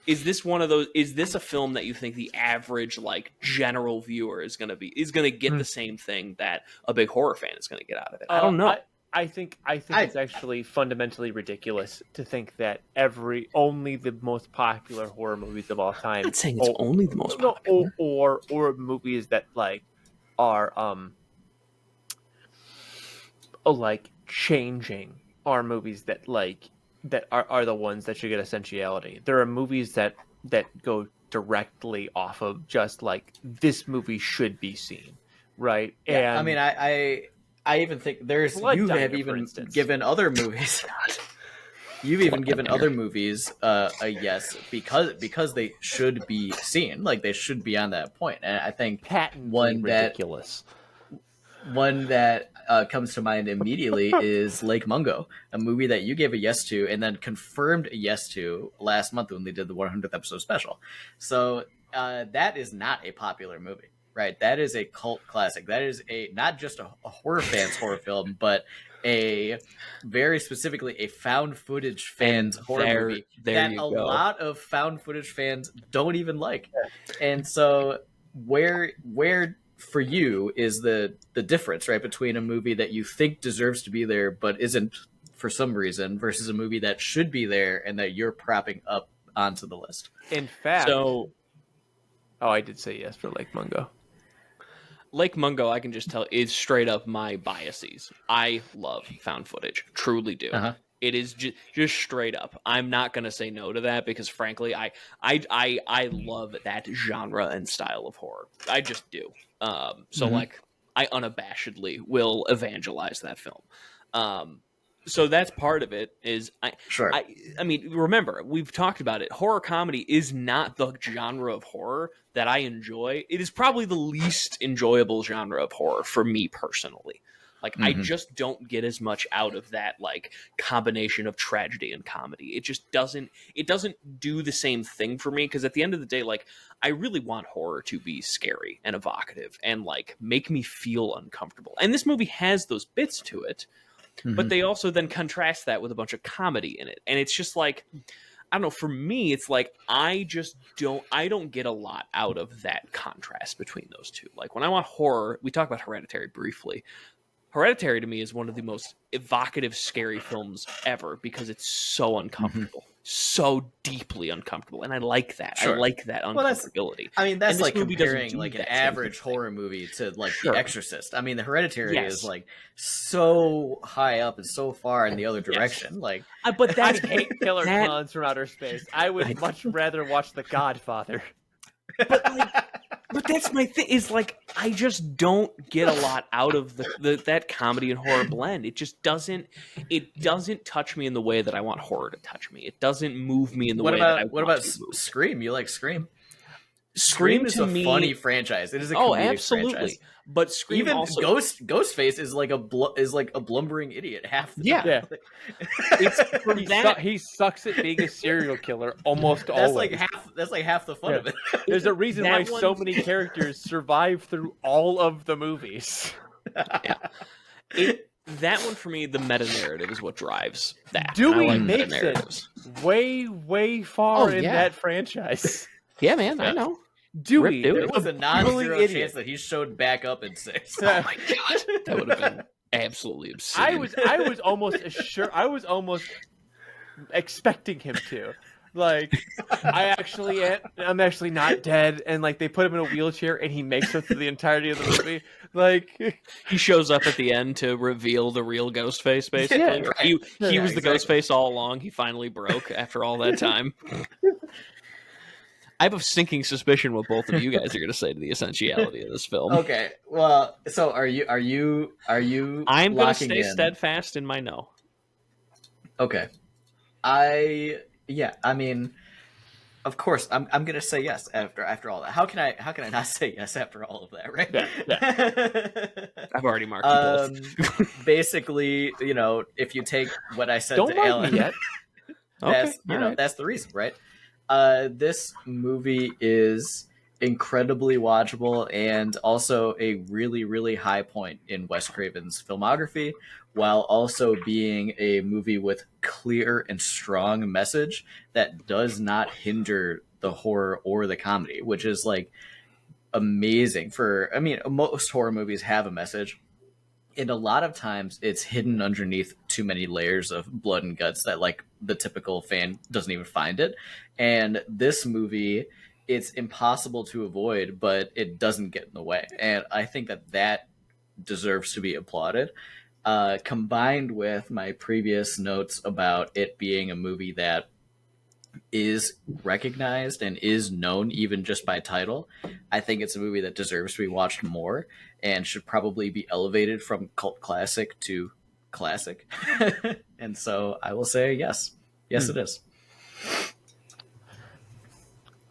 is this one of those? Is this a film that you think the average like general viewer is going to get the same thing that a big horror fan is going to get out of it? I don't know. I think it's actually fundamentally ridiculous to think that only the most popular horror movies of all time. I'm not saying it's only the most popular, or movies that like are like changing are movies that like that are the ones that should get essentiality. There are movies that go directly off of just like, this movie should be seen, right? Yeah, and I mean, I even think there's you have even given other movies. You've even given other movies a yes because they should be seen, like they should be on that point. And I think ridiculous. One that comes to mind immediately is Lake Mungo, a movie that you gave a yes to and then confirmed a yes to last month when they did the 100th episode special. So that is not a popular movie, right? That is a cult classic. That is not just a horror fan's horror film, but a very specifically a found footage fans horror movie that a lot of found footage fans don't even like. And so where for you is the difference, right, between a movie that you think deserves to be there but isn't for some reason versus a movie that should be there and that you're propping up onto the list? In fact, I did say yes for Lake Mungo. Lake Mungo, I can just tell, is straight up my biases. I love found footage, truly do. It is just straight up. I'm not going to say no to that because, frankly, I love that genre and style of horror. I just do. Like, I unabashedly will evangelize that film. So that's part of it. I mean, remember, we've talked about it. Horror comedy is not the genre of horror that I enjoy. It is probably the least enjoyable genre of horror for me personally. Like, I just don't get as much out of that, like, combination of tragedy and comedy. It just doesn't do the same thing for me, because at the end of the day, like, I really want horror to be scary and evocative and, like, make me feel uncomfortable. And this movie has those bits to it, but they also then contrast that with a bunch of comedy in it. And it's just like, I don't know, for me, it's like, I don't get a lot out of that contrast between those two. Like, when I want horror, we talked about Hereditary briefly. Hereditary to me is one of the most evocative, scary films ever because it's so uncomfortable, so deeply uncomfortable, and I like that. Sure. I like that uncomfortability. That's like comparing like an average horror movie to like The Exorcist. I mean, The Hereditary is like so high up and so far in the other direction. Like, but that's I hate killer clowns from outer space. I would much rather watch The Godfather. But that's my thing. Is like, I just don't get a lot out of that comedy and horror blend. It just doesn't. It doesn't touch me in the way that I want horror to touch me. It doesn't move me in the way that I want. What about Scream? You like Scream? Scream is to a me, funny franchise. It is a comedic franchise. But Scream even also... Ghostface is like a blumbering idiot half the time. He sucks at being a serial killer almost always. That's like half the fun of it. There's a reason why so many characters survive through all of the movies. that one for me, the meta narrative is what drives that. Dewey I like makes it meta-narratives. way far in yeah. that franchise. Yeah, man, I know. Dewey, Dewey. There was a non-zero idiot. chance that he showed back up in 6. Oh my god, that would have been absolutely obscene. I was almost sure. I was almost expecting him to. Like, I'm actually not dead, and like they put him in a wheelchair, and he makes it through the entirety of the movie. Like, He shows up at the end to reveal the real Ghostface. Basically, Yeah, right. he Yeah, was the exactly. Ghostface all along. He finally broke after all that time. I have a sinking suspicion what both of you guys are going to say to the essentiality of this film. Okay, well, so are you I'm going to locking stay in? steadfast in my no. Okay. I mean, of course, I'm gonna say yes after all that. How can I not say yes after all of that, right? I've already marked you both. Basically, if you take what I said don't to mark Alan, me yet. that's Okay, all right. that's the reason, right? This movie is incredibly watchable and also a really, really high point in Wes Craven's filmography, while also being a movie with clear and strong message that does not hinder the horror or the comedy, which is like amazing most horror movies have a message. And a lot of times it's hidden underneath too many layers of blood and guts that like the typical fan doesn't even find it. And this movie, it's impossible to avoid, but it doesn't get in the way. And I think that deserves to be applauded. Combined with my previous notes about it being a movie that is recognized and is known even just by title, I think it's a movie that deserves to be watched more and should probably be elevated from cult classic to classic. And so I will say yes. Yes, it is.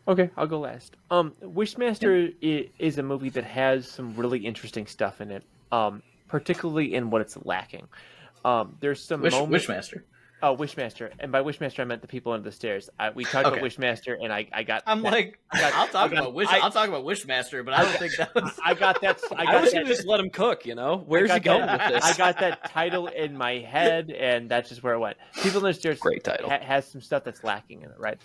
Okay, I'll go last. Wishmaster is a movie that has some really interesting stuff in it, particularly in what it's lacking. There's some moments. Wishmaster. Oh, Wishmaster, and by Wishmaster I meant the people under the stairs. We talked about Wishmaster, and I got. I'll talk about Wishmaster, but I don't think that was. I got that. I was going to just let him cook. Where's he going with this? I got that title in my head, and that's just where it went. People under the stairs. Great title. Has some stuff that's lacking in it, right?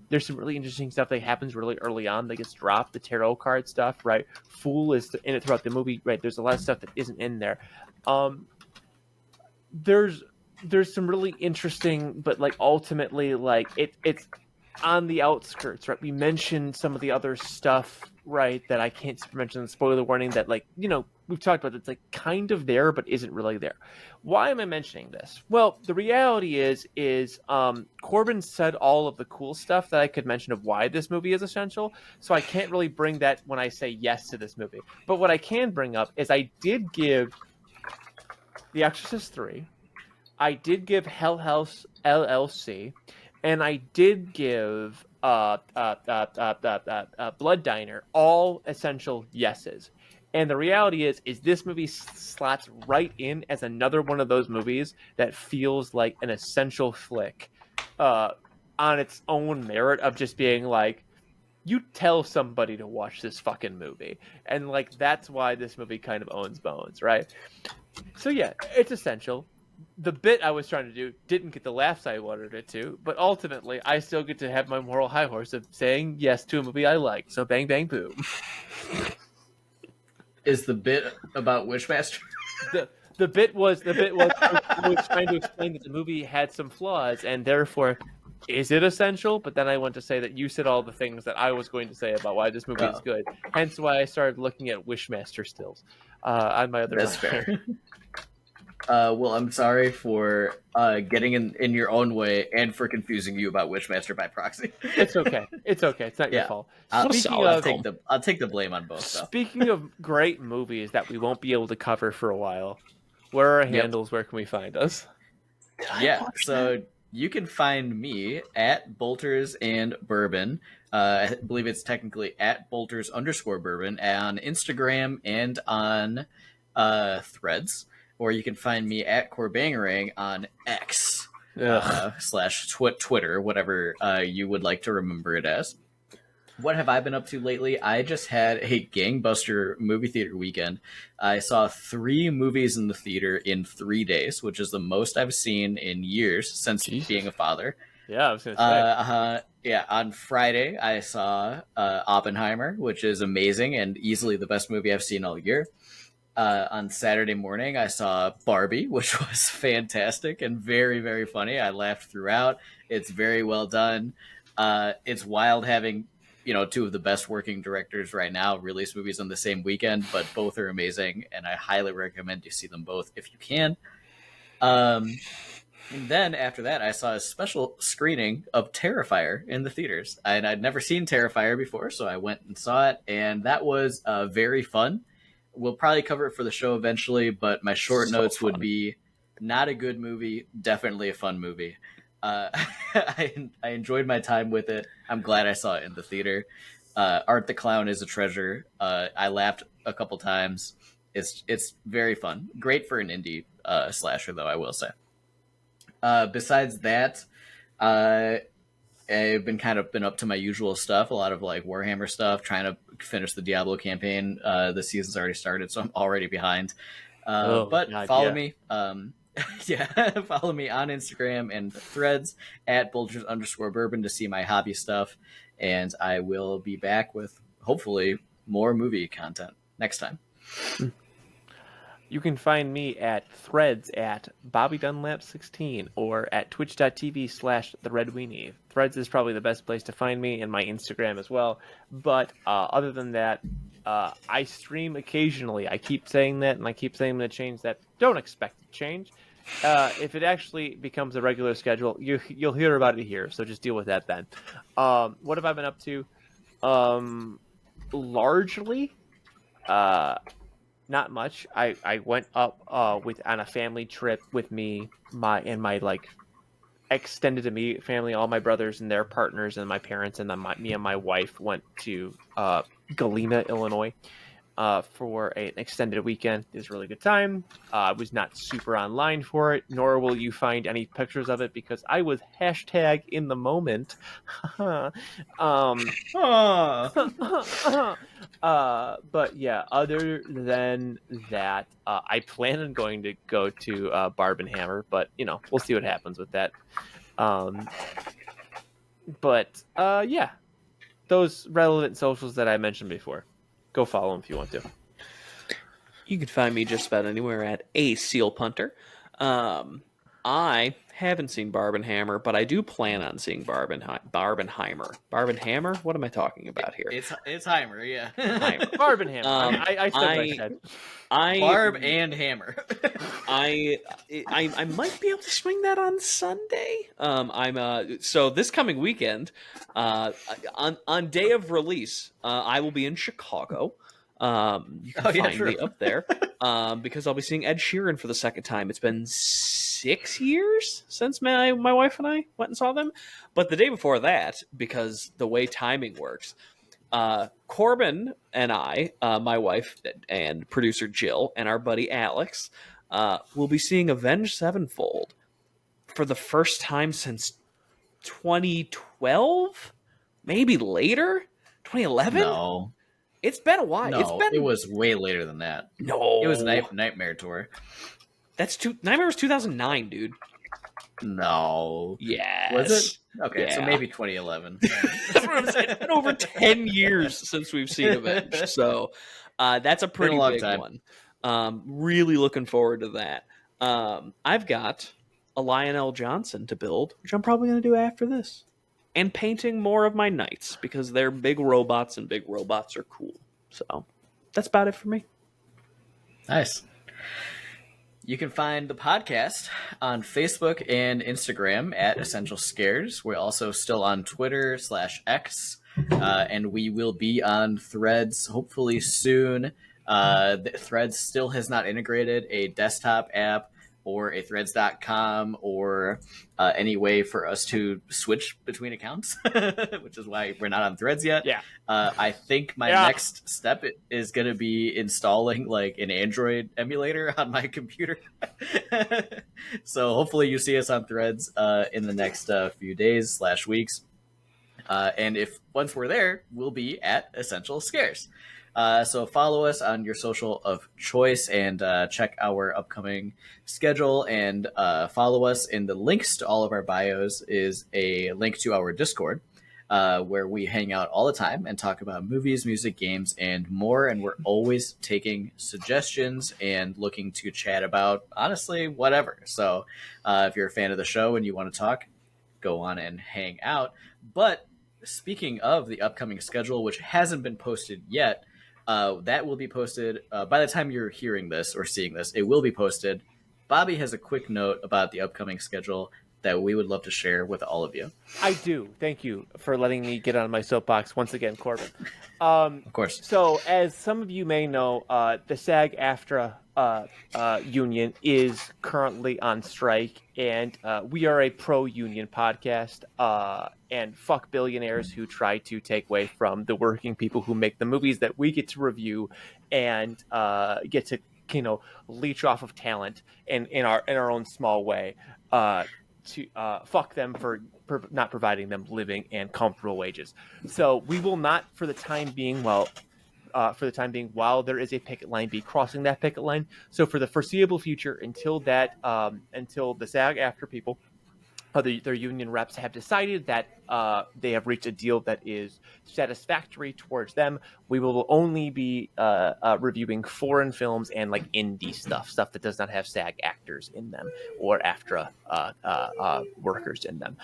There's some really interesting stuff that happens really early on that gets dropped. The tarot card stuff, right? Fool is in it throughout the movie, right? There's a lot of stuff that isn't in there. There's some really interesting, but like ultimately, like it's on the outskirts, right? We mentioned some of the other stuff, right? That I can't mention the spoiler warning. That we've talked about. It's like kind of there, but isn't really there. Why am I mentioning this? Well, the reality is Corbin said all of the cool stuff that I could mention of why this movie is essential. So I can't really bring that when I say yes to this movie. But what I can bring up is I did give The Exorcist 3. I did give Hell House LLC, and I did give Blood Diner, all essential yeses. And the reality is this movie slots right in as another one of those movies that feels like an essential flick on its own merit of just being like, you tell somebody to watch this fucking movie. And like that's why this movie kind of owns bones, right? So yeah, it's essential. The bit I was trying to do didn't get the laughs I wanted it to, but ultimately I still get to have my moral high horse of saying yes to a movie I like. So bang, bang, boom. Is the bit about Wishmaster? The bit was I was trying to explain that the movie had some flaws and therefore is it essential? But then I want to say that you said all the things that I was going to say about why this movie is good. Hence why I started looking at Wishmaster stills on my other. That's fair. Well, I'm sorry for getting in your own way and for confusing you about Wishmaster by proxy. It's okay. It's not your fault. I'll take the blame on both. Speaking of great movies that we won't be able to cover for a while, where are our handles? Where can we find us? So you can find me at Bolters and Bourbon. I believe it's technically at Bolters_Bourbon on Instagram and on Threads. Or you can find me at Corbangarang on X / Twitter, whatever you would like to remember it as. What have I been up to lately? I just had a gangbuster movie theater weekend. I saw 3 movies in the theater in 3 days, which is the most I've seen in years since being Jesus. a father. Yeah, I was gonna say. Yeah, on Friday I saw Oppenheimer, which is amazing and easily the best movie I've seen all year. On Saturday morning, I saw Barbie, which was fantastic and very, very funny. I laughed throughout. It's very well done. It's wild having, two of the best working directors right now release movies on the same weekend, but both are amazing, and I highly recommend you see them both if you can. Um, and then after that, I saw a special screening of Terrifier in the theaters. And I'd never seen Terrifier before, so I went and saw it, and that was very fun. We'll probably cover it for the show eventually, but my short So notes would fun. be not a good movie, definitely a fun movie. Uh, I enjoyed my time with it. I'm glad I saw it in the theater. Art the Clown is a treasure. I laughed a couple times. It's very fun. Great for an indie slasher, though, I will say. Besides that, uh, I've been up to my usual stuff, a lot of like Warhammer stuff, trying to finish the Diablo campaign. The season's already started, so I'm already behind. Oh But God, follow yeah. me. Yeah, follow me on Instagram and Threads at Bulgers_Bourbon to see my hobby stuff. And I will be back with hopefully more movie content next time. You can find me at Threads at Bobby Dunlap 16 or at twitch.tv/TheRedWeenie. Threads is probably the best place to find me, and my Instagram as well. But other than that, I stream occasionally. I keep saying that, and I keep saying I'm going to change that. Don't expect to change. If it actually becomes a regular schedule, you'll hear about it here. So just deal with that then. What have I been up to? Largely, not much. I went up with on a family trip with me, my like extended immediate family, all my brothers and their partners and my parents, and then me and my wife went to Galena, Illinois, for an extended weekend. It was a really good time. I was not super online for it, nor will you find any pictures of it because I was hashtag in the moment. Oh, But yeah, other than that, I plan on going to go to Barbenhammer, but we'll see what happens with that. Um, but yeah, those relevant socials that I mentioned before, go follow them if you want to. You can find me just about anywhere at a Seal Punter. I haven't seen Barbenhammer, but I do plan on seeing Barbenheimer. Barbenhammer? What am I talking about here? it's Heimer, yeah. Heimer. Barbenhammer. I said what I said. Barb and Hammer. I might be able to swing that on Sunday. So this coming weekend, on day of release, I will be in Chicago. You can find me up there because I'll be seeing Ed Sheeran for the second time. It's been 6 years since my wife and I went and saw them. But the day before that, because the way timing works, Corbin and I, my wife and producer Jill, and our buddy Alex, will be seeing Avenged Sevenfold for the first time since 2012, maybe later, 2011. No, It's been a while. it was way later than that. No, It was Nightmare Tour. Nightmare was 2009, dude. No. Yes. Was it? Okay, so Yeah. maybe 2011. That's what I'm saying. It's been over 10 years since we've seen Avenged. So that's a pretty long big time. one. Really looking forward to that. I've got a Lionel Johnson to build, which I'm probably going to do after this. And painting more of my knights because they're big robots and big robots are cool. So that's about it for me. Nice. You can find the podcast on Facebook and Instagram at Essential Scares. We're also still on Twitter/X, and we will be on Threads hopefully soon. Threads still has not integrated a desktop app or a threads.com or any way for us to switch between accounts, which is why we're not on Threads yet. Yeah. I think my next step is going to be installing like an Android emulator on my computer. So hopefully you see us on Threads in the next few days/weeks. And if once we're there, we'll be at Essential Scares. So follow us on your social of choice and check our upcoming schedule and follow us. In the links to all of our bios is a link to our Discord, where we hang out all the time and talk about movies, music, games, and more. And we're always taking suggestions and looking to chat about, honestly, whatever. So if you're a fan of the show and you want to talk, go on and hang out. But speaking of the upcoming schedule, which hasn't been posted yet, that will be posted by the time you're hearing this or seeing this. It will be posted. Bobby has a quick note about the upcoming schedule that we would love to share with all of you. I do. Thank you for letting me get on my soapbox once again, Corbin. Of course. So, as some of you may know, the SAG-AFTRA union is currently on strike, and we are a pro-union podcast. And fuck billionaires who try to take away from the working people who make the movies that we get to review and get to, leech off of talent in our own small way. To fuck them for not providing them living and comfortable wages. So we will not, for the time being, while there is a picket line, be crossing that picket line. So for the foreseeable future, until the SAG-AFTRA people, their union reps have decided that they have reached a deal that is satisfactory towards them, we will only be reviewing foreign films and like indie stuff that does not have SAG actors in them or AFTRA workers in them.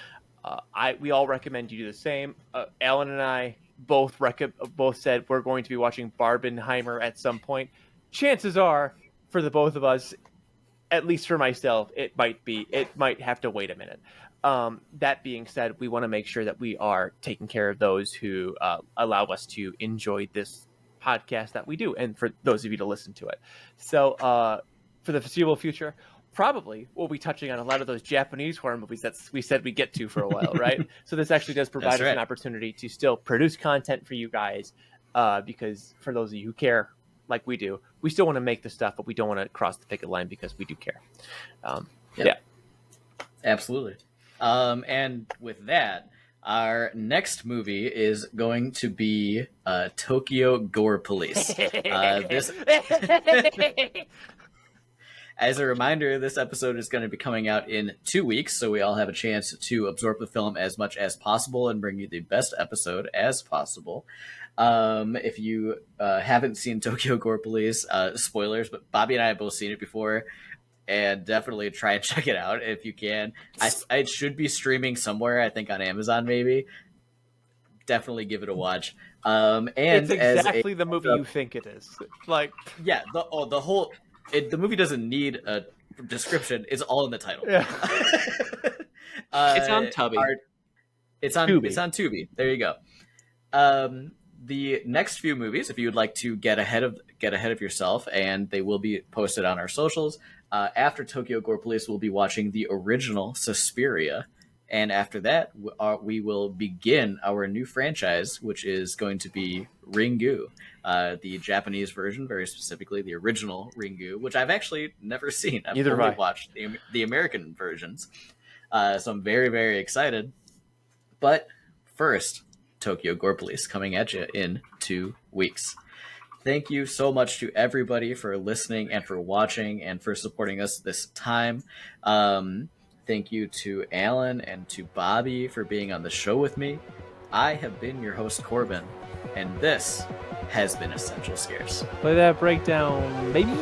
We all recommend you do the same. Alan and I both said we're going to be watching Barbenheimer at some point. Chances are, for the both of us, at least for myself, it might have to wait a minute. That being said, we want to make sure that we are taking care of those who allow us to enjoy this podcast that we do, and for those of you to listen to it. So for the foreseeable future, probably we'll be touching on a lot of those Japanese horror movies that we said we'd get to for a while, right? So this actually does provide us an opportunity to still produce content for you guys, because for those of you who care, like we do, we still want to make the stuff, but we don't want to cross the picket line because we do care. Yeah. Absolutely. And with that, our next movie is going to be Tokyo Gore Police. As a reminder, this episode is going to be coming out in 2 weeks, so we all have a chance to absorb the film as much as possible and bring you the best episode as possible. If you haven't seen Tokyo Gore Police, spoilers, but Bobby and I have both seen it before, and definitely try and check it out if you can. It should be streaming somewhere, I think on Amazon maybe. Definitely give it a watch. And it's exactly the movie you think it is. Like, yeah, the movie doesn't need a description. It's all in the title. Yeah. It's on Tubi. It's on Tubi. There you go. The next few movies, if you would like to get ahead of yourself, and they will be posted on our socials. After Tokyo Gore Police, we'll be watching the original Suspiria, and after that, we will begin our new franchise, which is going to be Ringu, the Japanese version, very specifically the original Ringu, which I've actually never seen. I've only watched the American versions, so I'm very, very excited. But first, Tokyo Gore Police coming at you in 2 weeks. Thank you so much to everybody for listening and for watching and for supporting us this time. Thank you to Alan and to Bobby for being on the show with me. I have been your host, Corbin, and this has been Essential Scares. Play that breakdown, baby.